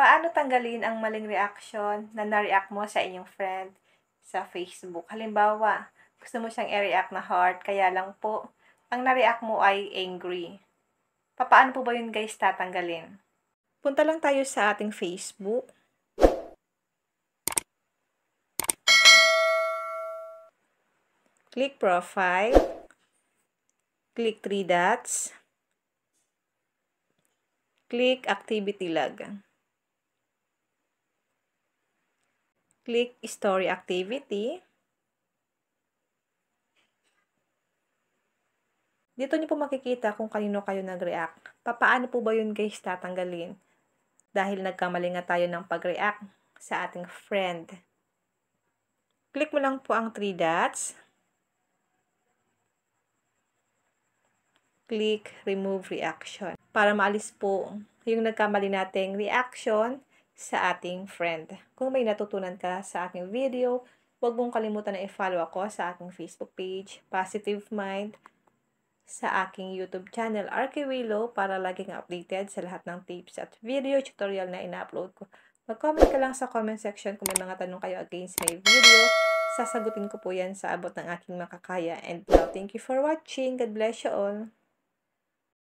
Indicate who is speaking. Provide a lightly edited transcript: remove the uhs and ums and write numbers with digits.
Speaker 1: Paano tanggalin ang maling reaksyon na na-react mo sa inyong friend sa Facebook? Halimbawa, gusto mo siyang i-react na heart, kaya lang po, ang na-react mo ay angry. Paano po ba yun guys tatanggalin? Punta lang tayo sa ating Facebook. Click profile. Click 3 dots. Click activity log. Click story activity. Dito niyo po makikita kung kanino kayo nag-react. Paano po ba yun guys tatanggalin? Dahil nagkamali nga tayo ng pag-react sa ating friend. Click mo lang po ang 3 dots. Click remove reaction. Para maalis po yung nagkamali nating reaction sa ating friend. Kung may natutunan ka sa aking video, huwag mong kalimutan na i-follow ako sa aking Facebook page, Positive Mind, sa aking YouTube channel, RK Willow, para laging updated sa lahat ng tips at video tutorial na ina-upload ko. Mag-comment ka lang sa comment section kung may mga tanong kayo against my video. Sasagutin ko po yan sa abot ng aking makakaya. And now, thank you for watching. God bless you all.